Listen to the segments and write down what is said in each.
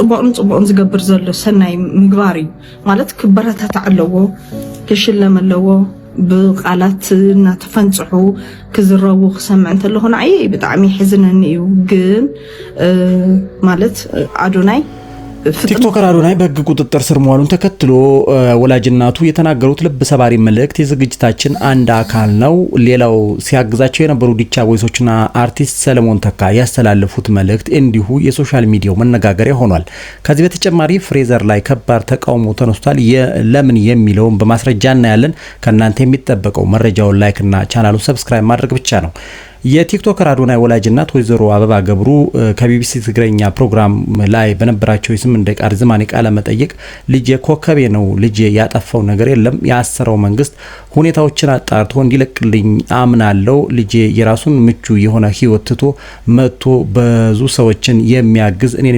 ጽቡቕን ዝገብር ዘሎ ሰናይ ምግባር እዩ ማለት ክበረታታ ኣለዎ ክሽለም ኣለዎ ብቃላት እናተፈንጽሑ ክዝረቡ ክሰምዕ እንተለኹ ንዓይ ብጣዕሚ ሕዝነኒ እዩ ግን ማለት አዶናይ ቲክቶከር አዶናይ በሕግ ቁጥጥር ስር መዋሉን ተከትሎ ወላጅናቱ የተናገሩት ልብ ሰባሪ መልእክት የዝግጅታችን አንድ አካል ነው። ሌላው ሲያግዛቸው የነበሩ ዲቻ ቮይሶችና አርቲስት ሰለሞን ተካ ያስተላለፉት መልእክት እንዲሁ የሶሻል ሚዲያው መነጋገሪያ ሆኗል። ከዚህ በተጨማሪ ፍሬዘር ላይ ከባድ ተቃውሞ ተነስቷል። ለምን የሚለውን በማስረጃ እናያለን። ከናንተ የሚጠበቀው መረጃውን ላይክና ቻናሉን ሰብስክራይብ ማድረግ ብቻ ነው። የቲክቶከር አዶናይ ወላጅናት ወይዘሮ አበባ ገብሩ ከቢቢሲ ትግረኛ ፕሮግራም ላይ በነበራቸው የ8 ደቂቃ ርዝማኔ ቃለ መጠይቅ ልጄ ኮከቤ ነው፣ ልጄ ያጠፋው ነገር የለም፣ ያሰረው መንግስት ሁኔታዎችን አጣርቶ እንዲለቅልኝ አምናለው፣ ልጄ የራሱን ምቹ የሆነ ህይወት ትቶ መጥቶ ብዙ ሰዎችን የሚያግዝ እኔን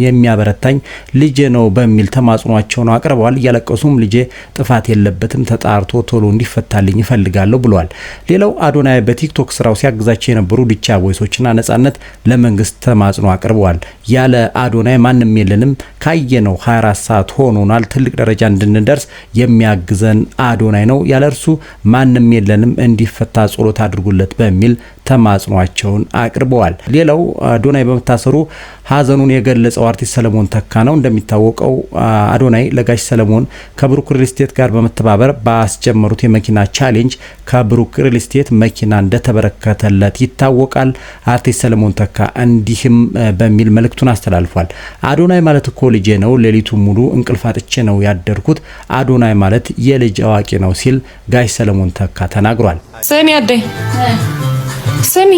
የሚያበረታኝ ልጄ ነው በሚል ተማጽኗቸውን አቅርበዋል። እያለቀሱም ልጄ ጥፋት የለበትም፣ ተጣርቶ ቶሎ እንዲፈታልኝ ይፈልጋለሁ ብለዋል። ሌላው አዶናይ በቲክቶክ ስራው ሲያግዛቸው የነበሩ ዲቻ ቮይሶችና ነጻነት ለመንግስት ተማጽኖ አቅርበዋል። ያለ አዶናይ ማንም የለንም፣ ካየነው 24 ሰዓት ሆኖናል፣ ትልቅ ደረጃ እንድንደርስ የሚያግዘን አዶናይ ነው፣ ያለ እርሱ ማንም የለንም፣ እንዲፈታ ጸሎት አድርጉለት በሚል ተማጽኗቸውን አቅርበዋል። ሌላው አዶናይ በመታሰሩ ሀዘኑን የገለጸው አርቲስት ሰለሞን ተካ ነው። እንደሚታወቀው አዶናይ ለጋሽ ሰለሞን ከብሩክ ሪል ስቴት ጋር በመተባበር ባስጀመሩት የመኪና ቻሌንጅ ከብሩክ ሪል ስቴት መኪና እንደተበረከተለት ይታወቃል። አርቲስት ሰለሞን ተካ እንዲህም በሚል መልእክቱን አስተላልፏል። አዶናይ ማለት እኮ ልጄ ነው፣ ሌሊቱ ሙሉ እንቅልፍ አጥቼ ነው ያደርኩት፣ አዶናይ ማለት የልጅ አዋቂ ነው ሲል ጋሽ ሰለሞን ተካ ተናግሯል። ስሚ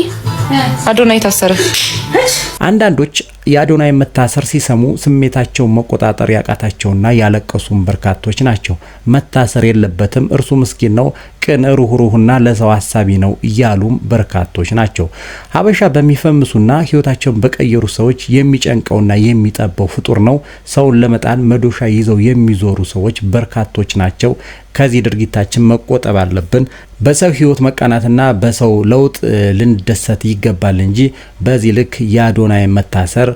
አዶናይ ታሰረ። አንዳንዶች የአዶናይ መታሰር ሲሰሙ ስሜታቸውን መቆጣጠር ያቃታቸውና ያለቀሱም በርካቶች ናቸው። መታሰር የለበትም፣ እርሱ ምስኪን ነው፣ ቅን ሩህሩህና ለሰው ሐሳቢ ነው እያሉም በርካቶች ናቸው። ሀበሻ በሚፈምሱና ህይወታቸውን በቀየሩ ሰዎች የሚጨንቀውና የሚጠበው ፍጡር ነው። ሰውን ለመጣል መዶሻ ይዘው የሚዞሩ ሰዎች በርካቶች ናቸው። ከዚህ ድርጊታችን መቆጠብ አለብን። በሰው ህይወት መቃናትና በሰው ለውጥ ልንደሰት ይገባል እንጂ በዚህ ልክ የአዶናይ መታሰር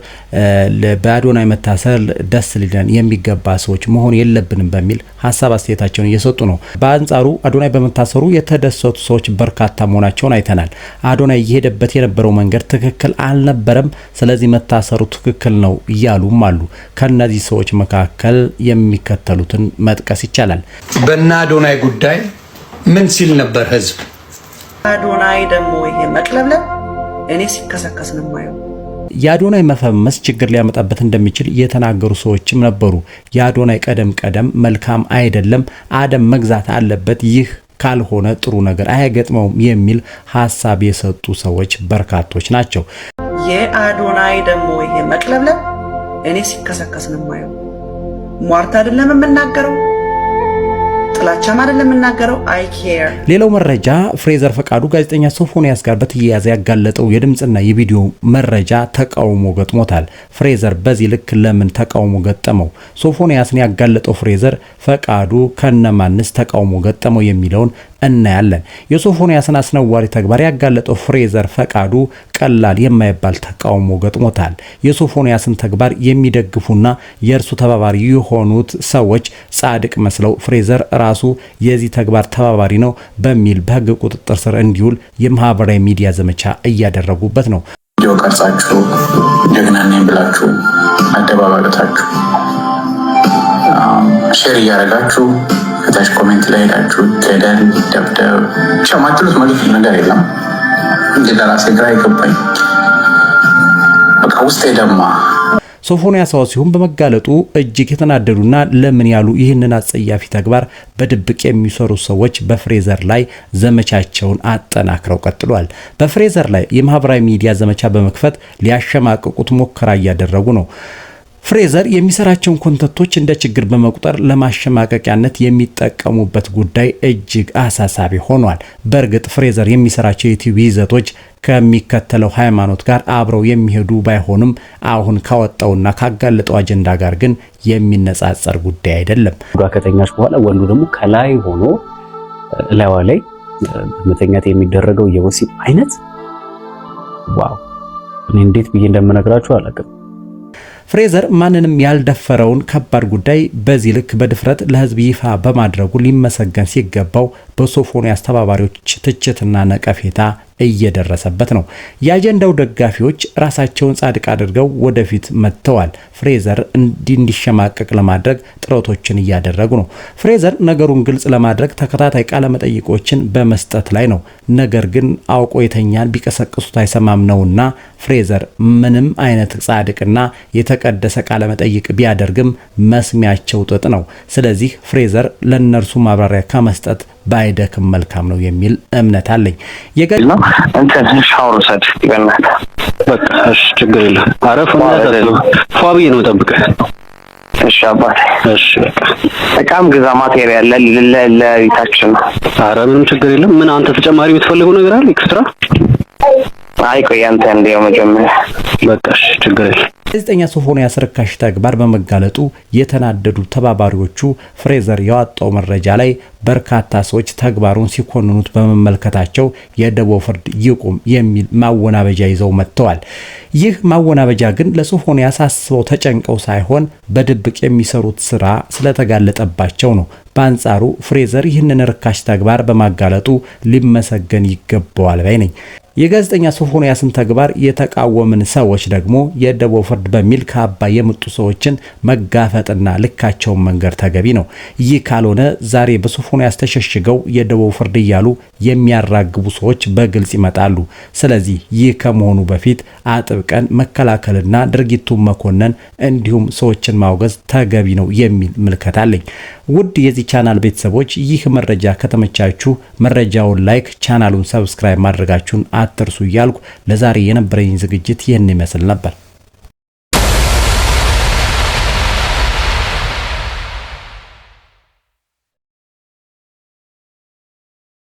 ደስ ሊለን የሚገባ ሰዎች መሆን የለብንም በሚል ሐሳብ አስተያየታቸውን እየሰጡ ነው። በአንጻሩ አዶናይ በመታሰሩ የተደሰቱ ሰዎች በርካታ መሆናቸውን አይተናል። አዶናይ እየሄደበት የነበረው መንገድ ትክክል አልነበረም፣ ስለዚህ መታሰሩ ትክክል ነው እያሉም አሉ። ከነዚህ ሰዎች መካከል የሚከተሉትን መጥቀስ ይቻላል። በእነ አዶናይ ጉዳይ ምን ሲል ነበር ህዝብ? አዶናይ ደግሞ ይሄ መቅለብለብ እኔ ሲከሰከስ ነው ማየው። የአዶናይ መፈመስ ችግር ሊያመጣበት እንደሚችል የተናገሩ ሰዎችም ነበሩ። የአዶናይ ቀደም መልካም አይደለም፣ አደም መግዛት አለበት፣ ይህ ካልሆነ ጥሩ ነገር አይገጥመውም የሚል ሐሳብ የሰጡ ሰዎች በርካቶች ናቸው። የአዶናይ ደግሞ ይሄ መቅለብለብ እኔ ሲከሰከስ ነው ማየው። ሟርት አይደለም የምናገረው፣ ጥላቻም አይደለም የምናገረው። አይ ኬር። ሌላው መረጃ ፍሬዘር ፈቃዱ ጋዜጠኛ ሶፎንያስ ጋር በተያያዘ ያጋለጠው የድምጽና የቪዲዮ መረጃ ተቃውሞ ገጥሞታል። ፍሬዘር በዚህ ልክ ለምን ተቃውሞ ገጠመው? ሶፎንያስን ያጋለጠው ፍሬዘር ፈቃዱ ከነማንስ ተቃውሞ ገጠመው የሚለውን እናያለን። የሶፎንያስን አስነዋሪ ተግባር ያጋለጠው ፍሬዘር ፈቃዱ ቀላል የማይባል ተቃውሞ ገጥሞታል። የሶፎንያስን ተግባር የሚደግፉና የእርሱ ተባባሪ የሆኑት ሰዎች ጻድቅ መስለው ፍሬዘር ራሱ የዚህ ተግባር ተባባሪ ነው በሚል በሕግ ቁጥጥር ስር እንዲውል የማህበራዊ ሚዲያ ዘመቻ እያደረጉበት ነው። ቪዲዮ ቀርጻችሁ ጀግና ነኝ ብላችሁ አደባባዮታችሁ ሼር እያደረጋችሁ ከታች ኮሜንት ላይ ሄዳችሁ ገደል ደብደብ ቻማትሉት ማለት ነገር የለም። እንዴ ለራሴ ግራ ይገባኝ፣ በቃ ውስጤ ደማ። ሶፎንያስ ሲሆን በመጋለጡ እጅግ የተናደዱና ለምን ያሉ ይህንን አጸያፊ ተግባር በድብቅ የሚሰሩ ሰዎች በፍሬዘር ላይ ዘመቻቸውን አጠናክረው ቀጥሏል። በፍሬዘር ላይ የማህበራዊ ሚዲያ ዘመቻ በመክፈት ሊያሸማቅቁት ሙከራ እያደረጉ ነው። ፍሬዘር የሚሰራቸውን ኮንተንቶች እንደ ችግር በመቁጠር ለማሸማቀቂያነት የሚጠቀሙበት ጉዳይ እጅግ አሳሳቢ ሆኗል። በእርግጥ ፍሬዘር የሚሰራቸው የዩቲዩብ ይዘቶች ከሚከተለው ሃይማኖት ጋር አብረው የሚሄዱ ባይሆንም አሁን ካወጣውና ካጋለጠው አጀንዳ ጋር ግን የሚነጻጸር ጉዳይ አይደለም። ከተኛች በኋላ ወንዱ ደግሞ ከላይ ሆኖ ላይዋ ላይ መተኛት የሚደረገው የወሲብ አይነት ዋው! እኔ እንዴት ብዬ እንደምነግራችሁ አላውቅም። ፍሬዘር ማንንም ያልደፈረውን ከባድ ጉዳይ በዚህ ልክ በድፍረት ለህዝብ ይፋ በማድረጉ ሊመሰገን ሲገባው በሶፎንያስ ተባባሪዎች ትችትና ነቀፌታ እየደረሰበት ነው። የአጀንዳው ደጋፊዎች ራሳቸውን ጻድቅ አድርገው ወደፊት መጥተዋል። ፍሬዘር እንዲሸማቀቅ ለማድረግ ጥረቶችን እያደረጉ ነው። ፍሬዘር ነገሩን ግልጽ ለማድረግ ተከታታይ ቃለ መጠይቆችን በመስጠት ላይ ነው። ነገር ግን አውቆ የተኛን ቢቀሰቅሱት አይሰማም ነውና ፍሬዘር ምንም አይነት ጻድቅና የተቀደሰ ቃለ መጠይቅ ቢያደርግም መስሚያቸው ጥጥ ነው። ስለዚህ ፍሬዘር ለነርሱ ማብራሪያ ከመስጠት ባይደክም መልካም ነው የሚል እምነት አለኝ። እንትን ሻወር ሰድ ይበናል። በቃ እሺ፣ ችግር የለም። አረፍና ፏቢ ነው ጠብቀህ። እሺ አባቴ። እሺ በቃ በጣም ግዛ ማቴሪያል ለቤታችን። ኧረ ምንም ችግር የለም። ምን አንተ ተጨማሪ የምትፈልገው ነገር አለ ኤክስትራ? አይ ቆይ አንተ እንደው መጀመሪያ በቃ እሺ፣ ችግር የለም። ጋዜጠኛ ሶፎንያስ ርካሽ ተግባር በመጋለጡ የተናደዱ ተባባሪዎቹ ፍሬዘር ያወጣው መረጃ ላይ በርካታ ሰዎች ተግባሩን ሲኮንኑት በመመልከታቸው የደቦ ፍርድ ይቁም የሚል ማወናበጃ ይዘው መጥተዋል። ይህ ማወናበጃ ግን ለሶፎንያስ አስበው ተጨንቀው ሳይሆን በድብቅ የሚሰሩት ስራ ስለተጋለጠባቸው ነው። በአንጻሩ ፍሬዘር ይህንን ርካሽ ተግባር በማጋለጡ ሊመሰገን ይገባዋል ባይ ነኝ። የጋዜጠኛ ሶፎንያስን ተግባር የተቃወምን ሰዎች ደግሞ የደቦ ፍርድ በሚል ከአባ የመጡ ሰዎችን መጋፈጥና ልካቸውን መንገር ተገቢ ነው። ይህ ካልሆነ ዛሬ በሶፎንያስ ተሸሽገው የደቦ ፍርድ እያሉ የሚያራግቡ ሰዎች በግልጽ ይመጣሉ። ስለዚህ ይህ ከመሆኑ በፊት አጥብቀን መከላከልና ድርጊቱን መኮነን እንዲሁም ሰዎችን ማውገዝ ተገቢ ነው የሚል ምልከታ አለኝ። ውድ የዚህ ቻናል ቤተሰቦች ይህ መረጃ ከተመቻችሁ መረጃውን ላይክ፣ ቻናሉን ሰብስክራይብ ማድረጋችሁን አትርሱ እያልኩ ለዛሬ የነበረኝ ዝግጅት ይህን ይመስል ነበር።